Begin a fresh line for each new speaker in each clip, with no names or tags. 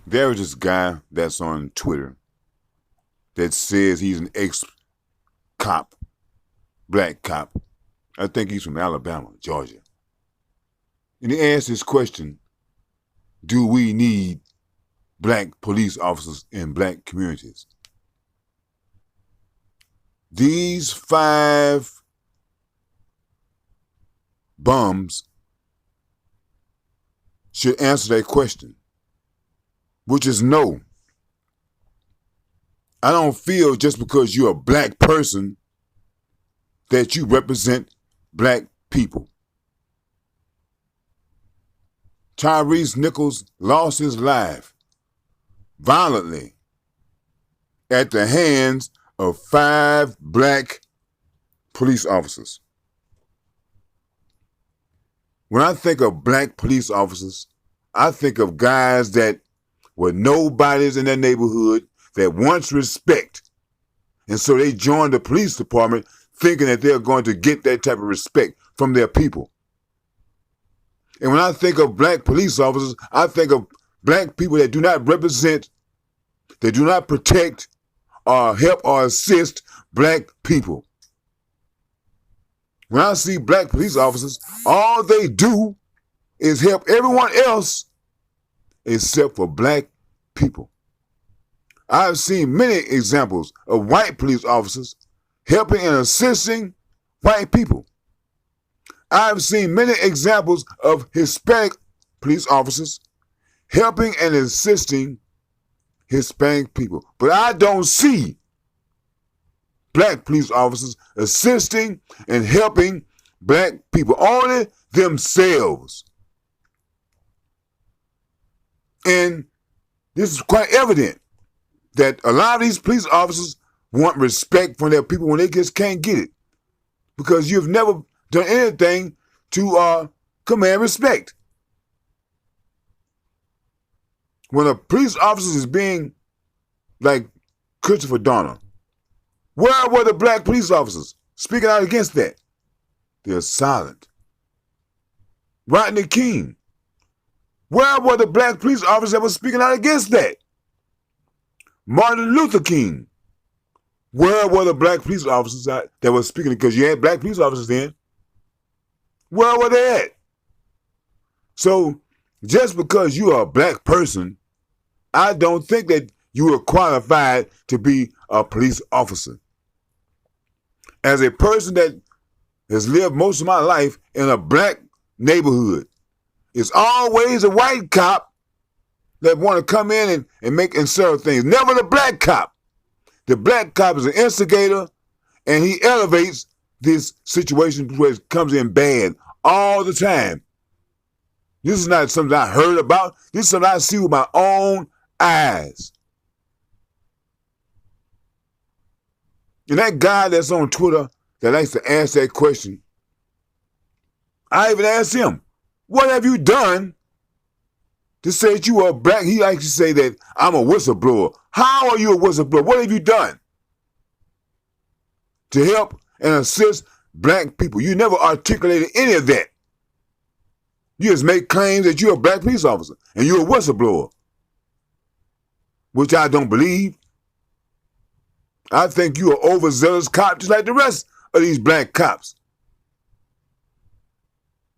There is this guy that's on Twitter that says he's an ex-cop, black cop. I think he's from Alabama, Georgia. And he asked this question, do we need black police officers in black communities? These 5 bums should answer that question, which is no. I don't feel just because you're a black person that you represent black people. Tyrese Nichols lost his life violently at the hands of 5 black police officers. When I think of black police officers, I think of guys that were nobodies in their neighborhood that wants respect. And so they joined the police department thinking that they're going to get that type of respect from their people. And when I think of black police officers, I think of black people that do not represent, that do not protect or help or assist black people. When I see black police officers, all they do is help everyone else except for black people. I've seen many examples of white police officers helping and assisting white people. I've seen many examples of Hispanic police officers helping and assisting Hispanic people. But I don't see black police officers assisting and helping black people, only themselves. And this is quite evident that a lot of these police officers want respect from their people when they just can't get it, because you've never done anything to command respect. When a police officer is being like Christopher Donner, where were the black police officers speaking out against that? They're silent. Rodney King, where were the black police officers that were speaking out against that? Martin Luther King, where were the black police officers that were speaking? Because you had black police officers then. Where were they at? So just because you are a black person, I don't think that you are qualified to be a police officer. As a person that has lived most of my life in a black neighborhood, it's always a white cop that want to come in and make insert things. Never the black cop. The black cop is an instigator, and he elevates this situation where it comes in bad all the time. This is not something I heard about. This is something I see with my own eyes. And that guy that's on Twitter that likes to ask that question, I even asked him, what have you done to say that you are black? He likes to say that I'm a whistleblower. How are you a whistleblower? What have you done to help and assist black people? You never articulated any of that. You just make claims that you're a black police officer and you're a whistleblower, which I don't believe. I think you're an overzealous cop just like the rest of these black cops.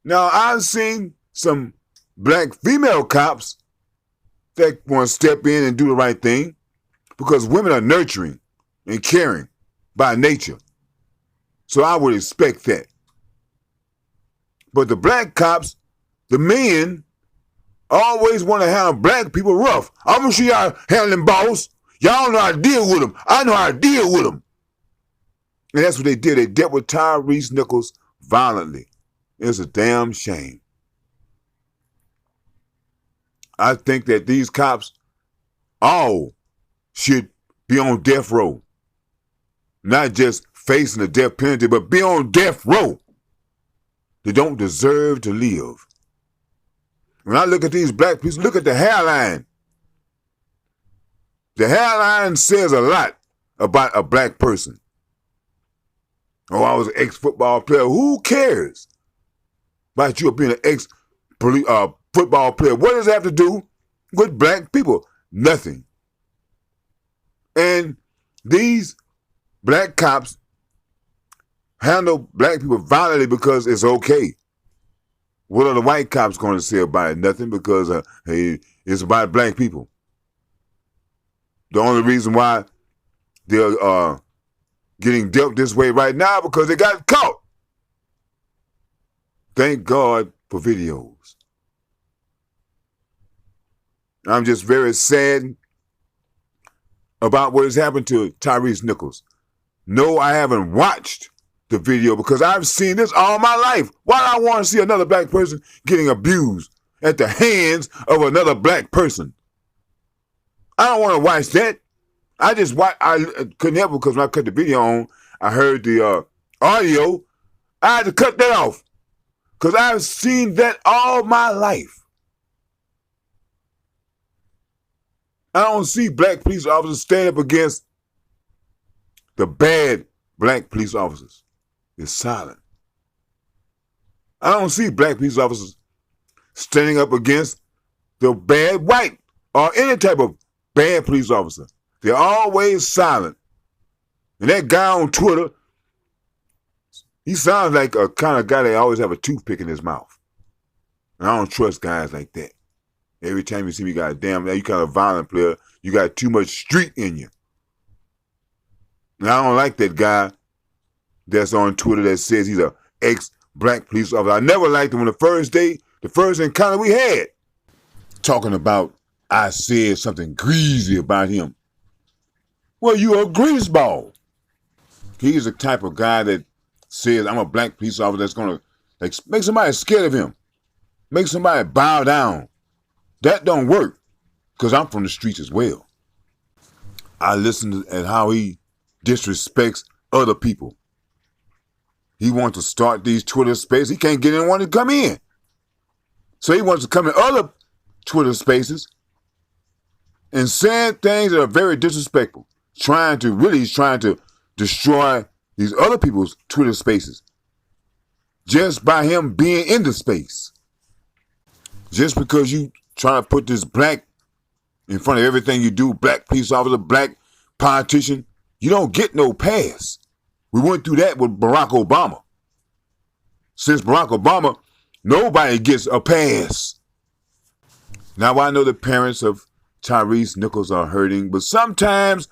Now, I've seen some black female cops that want to step in and do the right thing because women are nurturing and caring by nature. So I would expect that. But the black cops, the men, always want to handle black people rough. I'm going to show y'all handling boss. Y'all know how to deal with them. I know how to deal with them. And that's what they did. They dealt with Tyrese Nichols violently. It's a damn shame. I think that these cops all should be on death row. Not just facing the death penalty, but be on death row. They don't deserve to live. When I look at these black people, look at the hairline. The hairline says a lot about a black person. Oh, I was an ex-football player. Who cares about you being an ex-football player? What does that have to do with black people? nothing. And these black cops handle black people violently because it's okay. What are the white cops going to say about it? Nothing, because hey, it's about black people. The only reason why they're getting dealt this way right now because they got caught. Thank God for videos. I'm just very sad about what has happened to Tyrese Nichols. No, I haven't watched the video because I've seen this all my life. Why do I want to see another black person getting abused at the hands of another black person? I don't want to watch that. I couldn't help it because when I cut the video on, I heard the audio. I had to cut that off because I've seen that all my life. I don't see black police officers stand up against the bad black police officers. It's silent. I don't see black police officers standing up against the bad white or any type of bad police officer. They're always silent. And that guy on Twitter, he sounds like a kind of guy that always have a toothpick in his mouth. And I don't trust guys like that. Every time you see me, goddamn, you kind of violent player. You got too much street in you. And I don't like that guy that's on Twitter that says he's a ex-black police officer. I never liked him on the first encounter we had. Talking about, I said something greasy about him. Well, you a greaseball. He's the type of guy that says, I'm a black police officer that's going to make somebody scared of him. Make somebody bow down. That don't work because I'm from the streets as well. I listen to how he disrespects other people. He wants to start these Twitter spaces. He can't get anyone to come in. So he wants to come in other Twitter spaces and saying things that are very disrespectful. He's trying to destroy these other people's Twitter spaces just by him being in the space. Just because you try to put this black in front of everything you do, black police officer, black politician, you don't get no pass. We went through that with Barack Obama. Since Barack Obama, nobody gets a pass. Now, I know the parents of Tyrese Nichols are hurting, but sometimes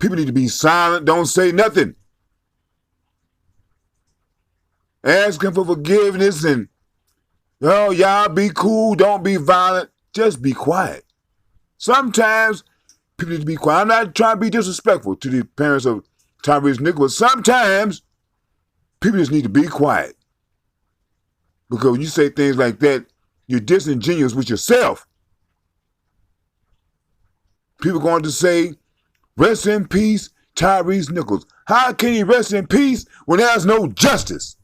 people need to be silent, don't say nothing. Ask him for forgiveness and, oh, y'all be cool, don't be violent, just be quiet. Sometimes people need to be quiet. I'm not trying to be disrespectful to the parents of Tyrese Nichols. Sometimes people just need to be quiet. Because when you say things like that, you're disingenuous with yourself. People going to say, rest in peace, Tyrese Nichols. How can he rest in peace when there's no justice?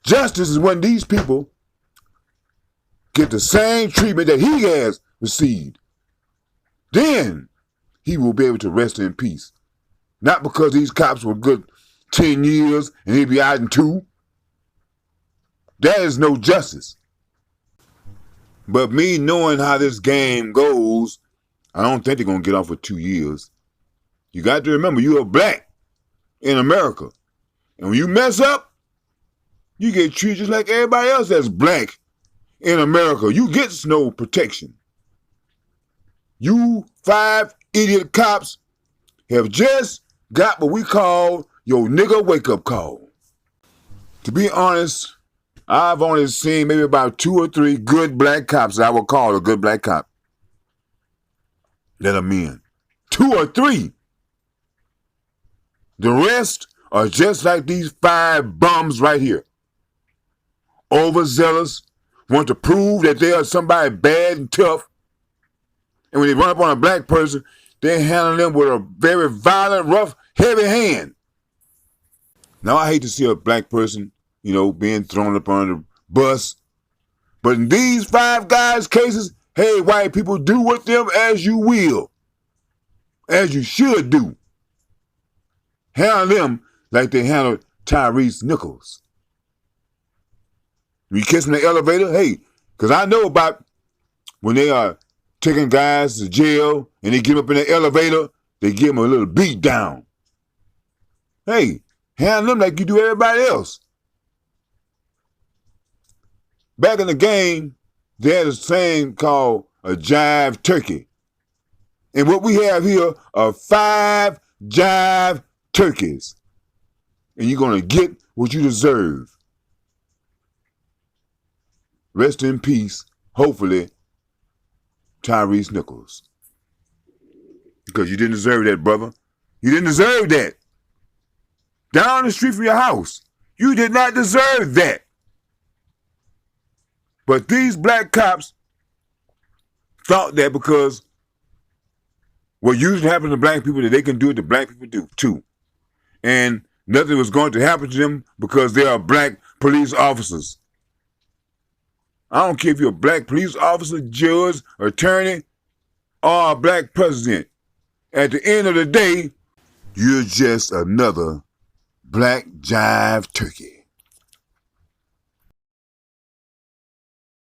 Justice is when these people get the same treatment that he has received. Then he will be able to rest in peace. Not because these cops were good 10 years and he'd be out in 2. That is no justice. But me knowing how this game goes, I don't think they're going to get off for 2 years. You got to remember, you are black in America. And when you mess up, you get treated just like everybody else that's black in America. You get no protection. You 5 idiot cops have just got what we call your nigga wake-up call. To be honest, I've only seen maybe about 2 or 3 good black cops that I would call a good black cop that are men. 2 or 3. The rest are just like these 5 bums right here. Overzealous, want to prove that they are somebody bad and tough. And when they run up on a black person, they handle them with a very violent, rough, heavy hand. Now, I hate to see a black person, being thrown up on the bus. But in these 5 guys' cases, hey, white people, do with them as you will. As you should do. Handle them like they handled Tyrese Nichols. When you kiss them in the elevator, hey, because I know about when they are taking guys to jail, and they get up in the elevator, they give them a little beat down. Hey, handle them like you do everybody else. Back in the game, they had a thing called a jive turkey. And what we have here are 5 jive turkeys. And you're going to get what you deserve. Rest in peace, hopefully, Tyrese Nichols. Because you didn't deserve that, brother. You didn't deserve that. Down the street from your house. You did not deserve that. But these black cops thought that because what usually happens to black people, that they can do it to black people do too. And nothing was going to happen to them because they are black police officers. I don't care if you're a black police officer, judge, attorney, or a black president. At the end of the day, you're just another black jive turkey.